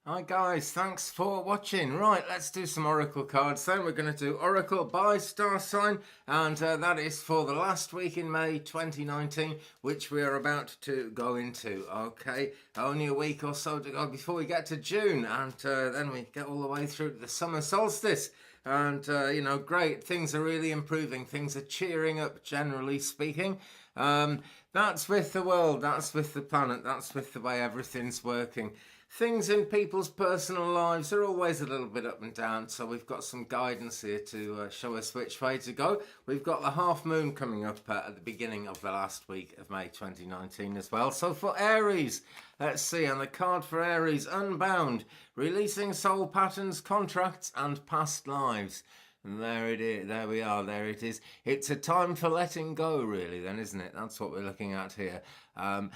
Hi guys, thanks for watching. Right, let's do some Oracle cards then. We're going to do Oracle by star sign, and that is for the last week in May 2019, which we are about to go into. Okay, only a week or so to go before we get to June, and then we get all the way through to the summer solstice. And, great, things are really improving. Things are cheering up, generally speaking. That's with the world, that's with the planet, that's with the way everything's working. Things in people's personal lives are always a little bit up and down, so we've got some guidance here to show us which way to go. We've got the half moon coming up at the beginning of the last week of May 2019 as well. So for Aries, let's see, and the card for Aries, Unbound, releasing soul patterns, contracts and past lives. And there it is, there we are, there it is. It's a time for letting go, really, then, isn't it? That's what we're looking at here. And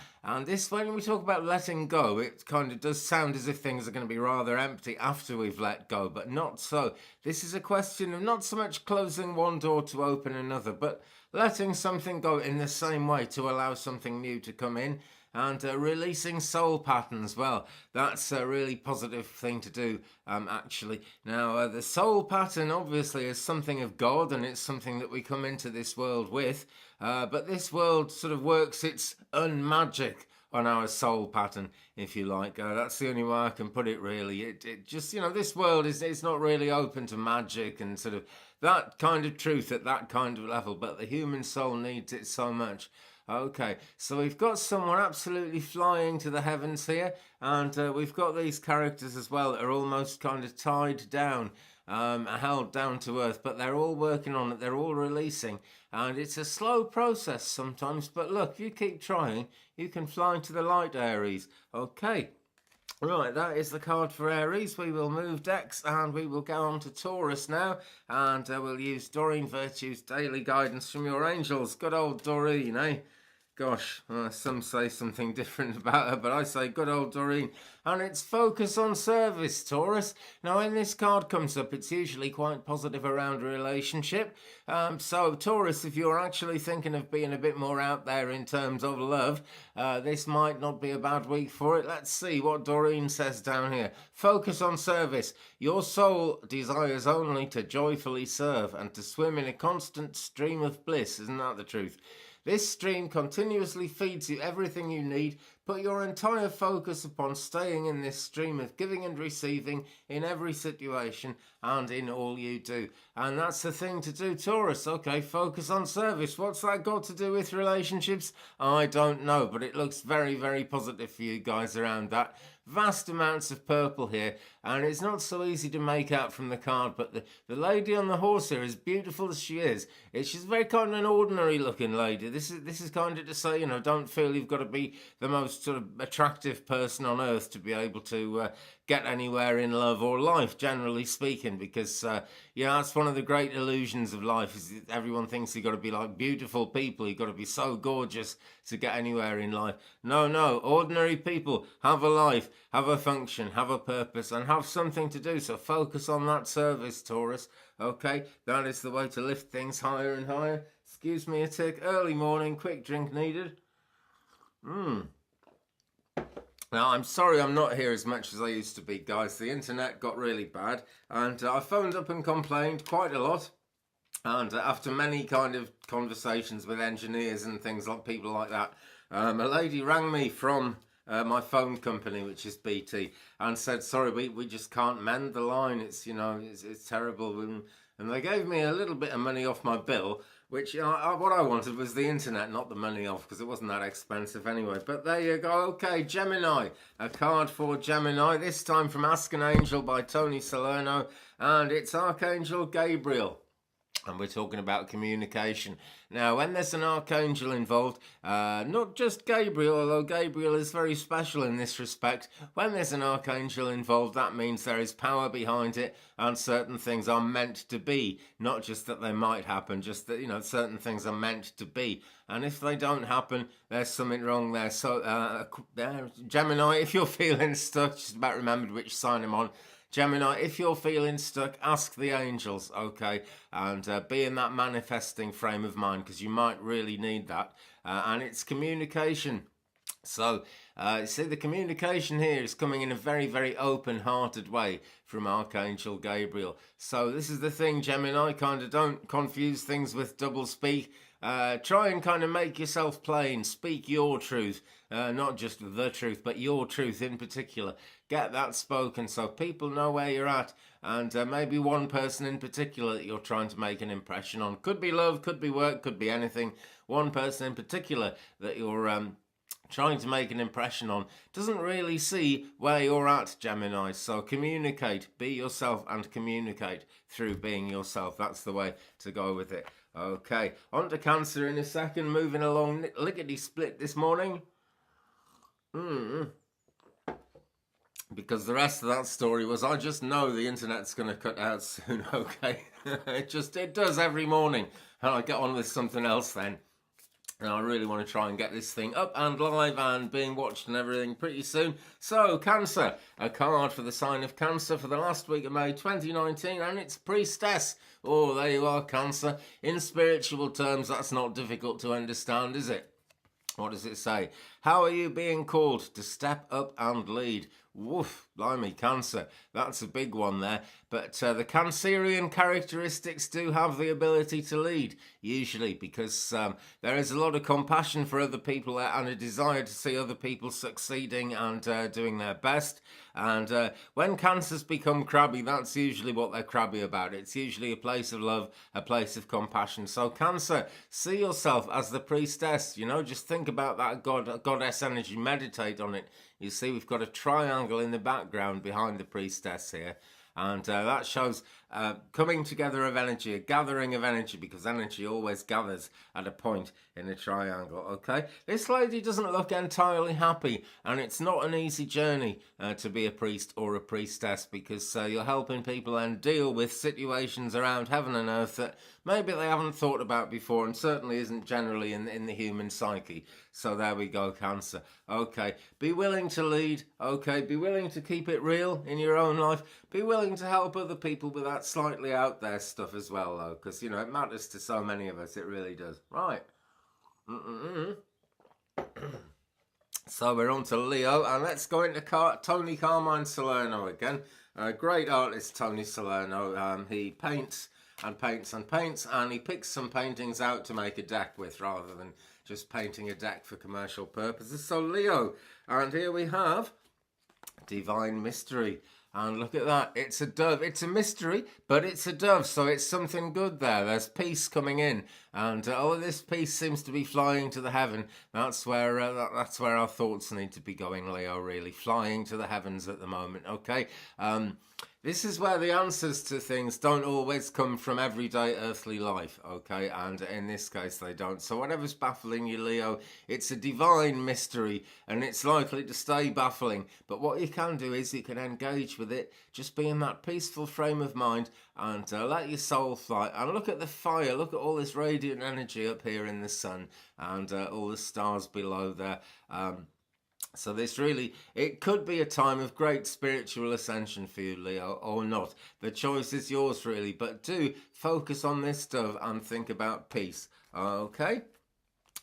this, when we talk about letting go, it kind of does sound as if things are going to be rather empty after we've let go, but not so. This is a question of not so much closing one door to open another, but letting something go in the same way to allow something new to come in. And releasing soul patterns, well, that's a really positive thing to do, actually. Now, the soul pattern obviously is something of God, and it's something that we come into this world with, but this world sort of works its unmagic on our soul pattern, if you like. That's the only way I can put it, really. It just, this world it's not really open to magic and sort of that kind of truth at that kind of level, but the human soul needs it so much. Okay, so we've got someone absolutely flying to the heavens here, and we've got these characters as well that are almost kind of tied down, held down to earth, but they're all working on it, they're all releasing, and it's a slow process sometimes, but look, you keep trying, you can fly into the light, Aries. Okay. Right, that is the card for Aries. We will move decks and we will go on to Taurus now, and we'll use Doreen Virtue's daily guidance from your angels. Good old Doreen, eh? Gosh, some say something different about her, but I say good old Doreen. And it's focus on service, Taurus. Now, when this card comes up, it's usually quite positive around a relationship. So, Taurus, if you're actually thinking of being a bit more out there in terms of love, this might not be a bad week for it. Let's see what Doreen says down here. Focus on service. Your soul desires only to joyfully serve and to swim in a constant stream of bliss. Isn't that the truth? This stream continuously feeds you everything you need. Put your entire focus upon staying in this stream of giving and receiving in every situation and in all you do. And that's the thing to do, Taurus. Okay, focus on service. What's that got to do with relationships? I don't know, but it looks very, very positive for you guys around that. Vast amounts of purple here, and it's not so easy to make out from the card, but the lady on the horse here, as beautiful as she is, she's very kind of an ordinary looking lady. This is kind of to say, don't feel you've got to be the most sort of attractive person on earth to be able to get anywhere in love or life, generally speaking, because that's one of the great illusions of life, is that everyone thinks you've got to be like beautiful people, you've got to be so gorgeous to get anywhere in life. No, ordinary people have a life, have a function, have a purpose, and have something to do. So focus on that service, Taurus. Okay, that is the way to lift things higher and higher. Excuse me a tick. Early morning, quick drink needed. Now, I'm sorry I'm not here as much as I used to be, guys. The internet got really bad, and I phoned up and complained quite a lot. And after many kind of conversations with engineers and things like people like that, a lady rang me from my phone company, which is BT, and said, sorry, we just can't mend the line. It's terrible. And they gave me a little bit of money off my bill, which what I wanted was the internet, not the money off, because it wasn't that expensive anyway. But there you go. Okay, Gemini. A card for Gemini, this time from Ask an Angel by Toni Salerno, and it's Archangel Gabriel. And we're talking about communication. Now, when there's an archangel involved, not just Gabriel, although Gabriel is very special in this respect, when there's an archangel involved, that means there is power behind it, and certain things are meant to be. Not just that they might happen, just that, certain things are meant to be. And if they don't happen, there's something wrong there. So, Gemini, if you're feeling stuck, just about remembered which sign I'm on. Gemini, if you're feeling stuck, ask the angels, okay? And be in that manifesting frame of mind, because you might really need that. And it's communication. So, see, the communication here is coming in a very, very open-hearted way from Archangel Gabriel. So this is the thing, Gemini, kind of don't confuse things with double speak. Try and kind of make yourself plain. Speak your truth, not just the truth, but your truth in particular. Get that spoken so people know where you're at, and maybe one person in particular that you're trying to make an impression on. Could be love, could be work, could be anything. One person in particular that you're trying to make an impression on doesn't really see where you're at, Gemini. So communicate, be yourself, and communicate through being yourself. That's the way to go with it. Okay, on to Cancer in a second. Moving along lickety-split this morning. Because the rest of that story was, I just know the internet's going to cut out soon, okay? It does every morning. And I get on with something else then. And I really want to try and get this thing up and live and being watched and everything pretty soon. So, Cancer, a card for the sign of Cancer for the last week of May 2019, and it's Priestess. Oh, there you are, Cancer. In spiritual terms, that's not difficult to understand, is it? What does it say? How are you being called to step up and lead? Woof, blimey, Cancer. That's a big one there. But the Cancerian characteristics do have the ability to lead, usually, because there is a lot of compassion for other people and a desire to see other people succeeding and doing their best. And when Cancers become crabby, that's usually what they're crabby about. It's usually a place of love, a place of compassion. So Cancer, see yourself as the priestess. You know, just think about that goddess energy, meditate on it. You see, we've got a triangle in the background behind the priestess here. And that shows coming together of energy, a gathering of energy, because energy always gathers at a point in a triangle, okay? This lady doesn't look entirely happy, and it's not an easy journey to be a priest or a priestess, because you're helping people and deal with situations around heaven and earth that maybe they haven't thought about before, and certainly isn't generally in the human psyche. So there we go, Cancer. Okay, be willing to lead, okay? Be willing to keep it real in your own life. Be willing to help other people with that slightly out there stuff as well, though, because, you know, it matters to so many of us. It really does. Right. So we're on to Leo, and let's go into Toni Carmine Salerno again. Great artist, Toni Salerno. He paints and paints and paints, and he picks some paintings out to make a deck with rather than just painting a deck for commercial purposes. So Leo, and here we have Divine Mystery. And look at that, it's a dove. It's a mystery, but it's a dove, so it's something good there. There's peace coming in, and this peace seems to be flying to the heaven. That's where our thoughts need to be going, Leo, really. Flying to the heavens at the moment, okay? This is where the answers to things don't always come from everyday earthly life, okay? And in this case, they don't. So whatever's baffling you, Leo, it's a divine mystery, and it's likely to stay baffling. But what you can do is you can engage with it, just be in that peaceful frame of mind, and let your soul fly. And look at the fire, look at all this radiant energy up here in the sun, and all the stars below there. So this really, it could be a time of great spiritual ascension for you, Leo, or not. The choice is yours, really. But do focus on this stuff and think about peace. Okay?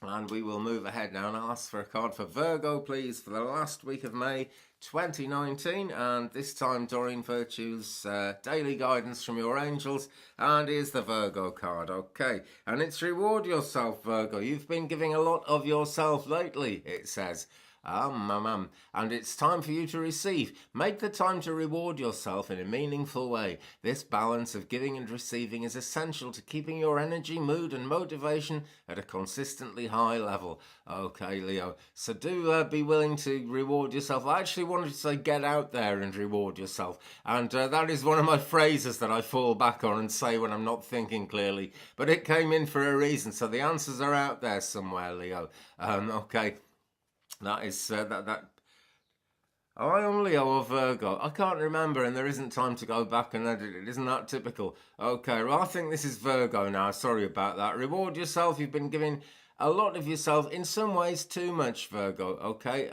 And we will move ahead now and ask for a card for Virgo, please, for the last week of May 2019. And this time, Doreen Virtue's daily guidance from your angels. And here's the Virgo card, okay? And it's reward yourself, Virgo. You've been giving a lot of yourself lately, it says. And it's time for you to receive. Make the time to reward yourself in a meaningful way. This balance of giving and receiving is essential to keeping your energy, mood and motivation at a consistently high level. Okay, Leo. So do be willing to reward yourself. I actually wanted to say get out there and reward yourself. And that is one of my phrases that I fall back on and say when I'm not thinking clearly. But it came in for a reason. So the answers are out there somewhere, Leo. Okay. That is that. I am Leo or Virgo. I can't remember, and there isn't time to go back and edit it. Isn't that typical? Okay, well, I think this is Virgo now. Sorry about that. Reward yourself. You've been giving a lot of yourself, in some ways too much, Virgo, okay?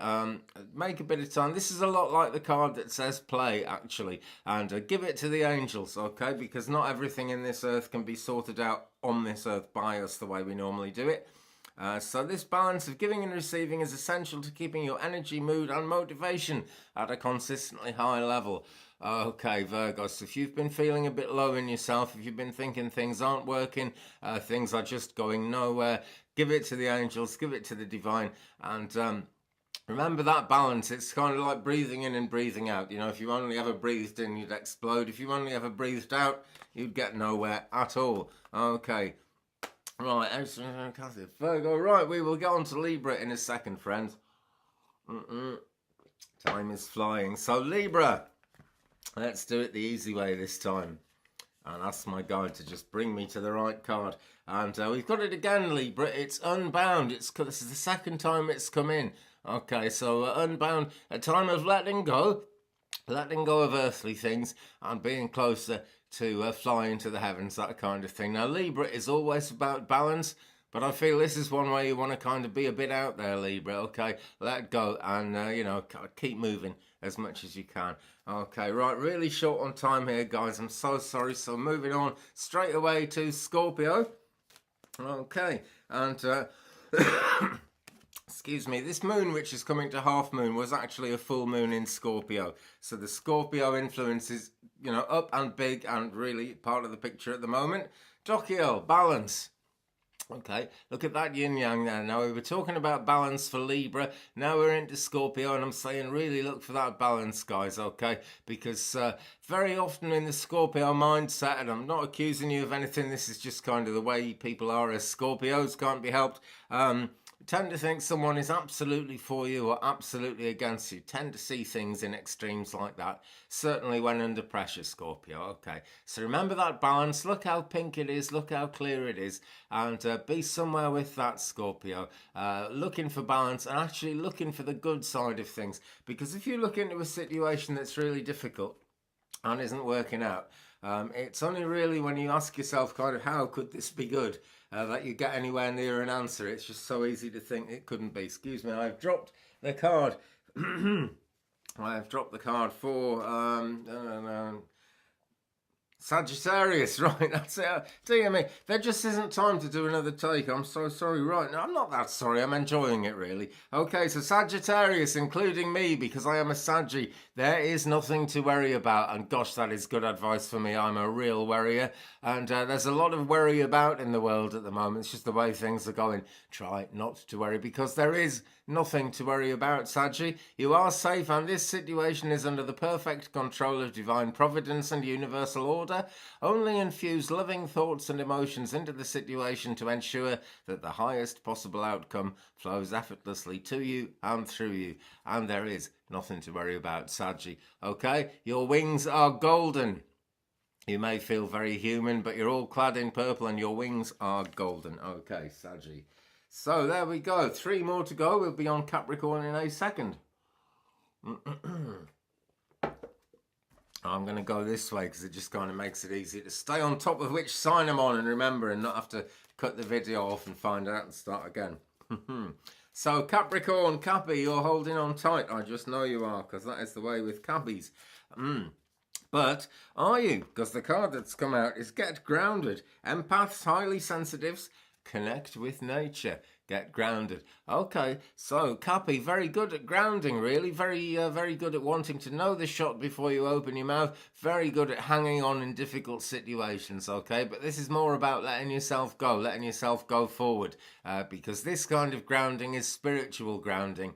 Make a bit of time. This is a lot like the card that says play, actually, and give it to the angels, okay? Because not everything in this earth can be sorted out on this earth by us the way we normally do it. So this balance of giving and receiving is essential to keeping your energy, mood and motivation at a consistently high level. Okay, Virgos, if you've been feeling a bit low in yourself, if you've been thinking things aren't working, things are just going nowhere, give it to the angels, give it to the divine, and remember that balance. It's kind of like breathing in and breathing out. You know, if you only ever breathed in, you'd explode. If you only ever breathed out, you'd get nowhere at all. Okay. Right, Virgo. Right, we will get on to Libra in a second, friends. Time is flying. So, Libra, let's do it the easy way this time. And ask my guide to just bring me to the right card. And we've got it again, Libra. It's Unbound. This is the second time it's come in. Okay, so Unbound, a time of letting go of earthly things and being closer to flying to the heavens, that kind of thing. Now, Libra is always about balance, but I feel this is one way you want to kind of be a bit out there, Libra. Okay, let go and, keep moving as much as you can. Okay, right, really short on time here, guys. I'm so sorry. So moving on straight away to Scorpio. Okay, and excuse me, this moon which is coming to half moon was actually a full moon in Scorpio. So the Scorpio influence is, up and big and really part of the picture at the moment. Tokyo, balance. Okay, look at that yin-yang there. Now, we were talking about balance for Libra. Now we're into Scorpio, and I'm saying really look for that balance, guys, okay? Because very often in the Scorpio mindset, and I'm not accusing you of anything, this is just kind of the way people are as Scorpios, can't be helped. Tend to think someone is absolutely for you or absolutely against you. Tend to see things in extremes like that. Certainly when under pressure, Scorpio. Okay, so remember that balance. Look how pink it is. Look how clear it is. And be somewhere with that, Scorpio. Looking for balance and actually looking for the good side of things. Because if you look into a situation that's really difficult and isn't working out, it's only really when you ask yourself kind of how could this be good that you get anywhere near an answer. It's just so easy to think it couldn't be. Excuse me, I've dropped the card. I have dropped the card for Sagittarius, right, that's it. Dear me, there just isn't time to do another take. I'm so sorry. Right, now I'm not that sorry, I'm enjoying it really. Okay, so Sagittarius, including me, because I am a Saggy, there is nothing to worry about. And gosh, that is good advice for me. I'm a real worrier. And there's a lot of worry about in the world at the moment. It's just the way things are going. Try not to worry, because there is nothing to worry about, Saggy. You are safe, and this situation is under the perfect control of divine providence and universal order. Only infuse loving thoughts and emotions into the situation to ensure that the highest possible outcome flows effortlessly to you and through you. And there is nothing to worry about, Saggy. Okay, your wings are golden. You may feel very human, but you're all clad in purple and your wings are golden. Okay, Saggy. So there we go. 3 more to go. We'll be on Capricorn in a second. I'm going to go this way because it just kind of makes it easier to stay on top of which sign I'm on and remember, and not have to cut the video off and find out and start again. So Capricorn, Cappy, you're holding on tight. I just know you are, because that is the way with Cappies. But are you? Because the card that's come out is Get Grounded. Empaths, highly sensitives, connect with nature. Get grounded. Okay, so Cappy, very good at grounding, really. Very good at wanting to know the shot before you open your mouth. Very good at hanging on in difficult situations, okay? But this is more about letting yourself go forward. Because this kind of grounding is spiritual grounding.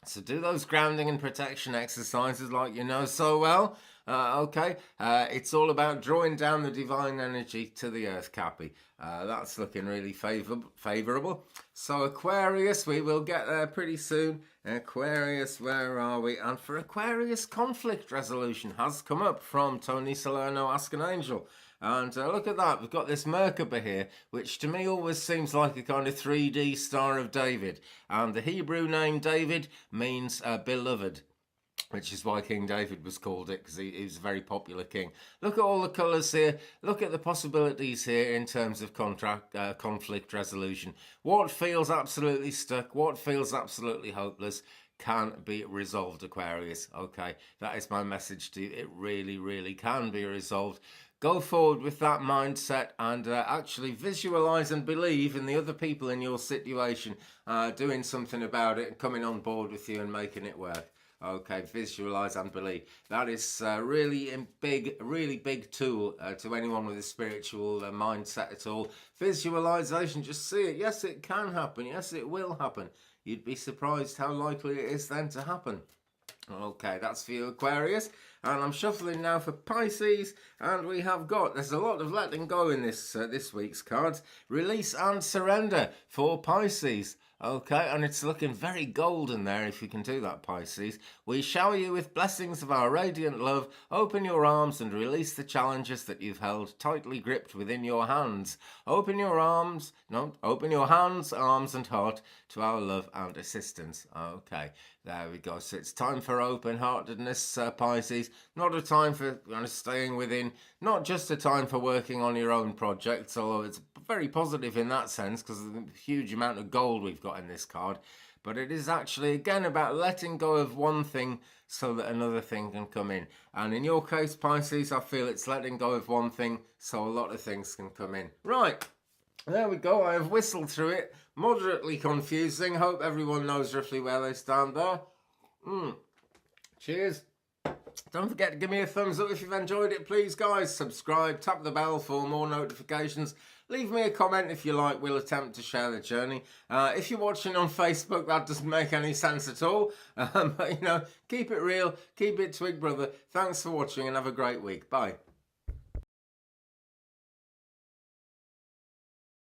So do those grounding and protection exercises like you know so well. Okay, it's all about drawing down the divine energy to the earth, Cappy. That's looking really favourable. So Aquarius, we will get there pretty soon. Aquarius, where are we? And for Aquarius, conflict resolution has come up from Toni Salerno, Ask an Angel. And look at that, we've got this Merkaba here, which to me always seems like a kind of 3D Star of David. And the Hebrew name David means beloved, which is why King David was called it, because he was a very popular king. Look at all the colours here. Look at the possibilities here in terms of conflict resolution. What feels absolutely stuck? What feels absolutely hopeless? can be resolved, Aquarius. Okay, that is my message to you. It really, really can be resolved. Go forward with that mindset and actually visualize and believe in the other people in your situation doing something about it and coming on board with you and making it work. Okay, visualize and believe. That is really big tool to anyone with a spiritual mindset at all. Visualization, just see it. Yes, it can happen. Yes, it will happen. You'd be surprised how likely it is then to happen. Okay, that's for you, Aquarius. And I'm shuffling now for Pisces, and we have got, there's a lot of letting go in this week's cards. Release and surrender for Pisces. Okay, and it's looking very golden there if you can do that, Pisces. We shower you with blessings of our radiant love. Open your arms and release the challenges that you've held tightly gripped within your hands. Open your hands, arms and heart to our love and assistance. Okay, there we go. So it's time for open-heartedness, Pisces. Not a time for staying within, not just a time for working on your own projects, although it's very positive in that sense because of the huge amount of gold we've got in this card. But it is actually, again, about letting go of one thing so that another thing can come in. And in your case, Pisces, I feel it's letting go of one thing so a lot of things can come in. Right, there we go. I have whistled through it. Moderately confusing. Hope everyone knows roughly where they stand there. Cheers. Don't forget to give me a thumbs up if you've enjoyed it, please, guys. Subscribe, tap the bell for more notifications. Leave me a comment if you like. We'll attempt to share the journey. If you're watching on Facebook, that doesn't make any sense at all. But, keep it real. Keep it Twig Brother. Thanks for watching and have a great week. Bye.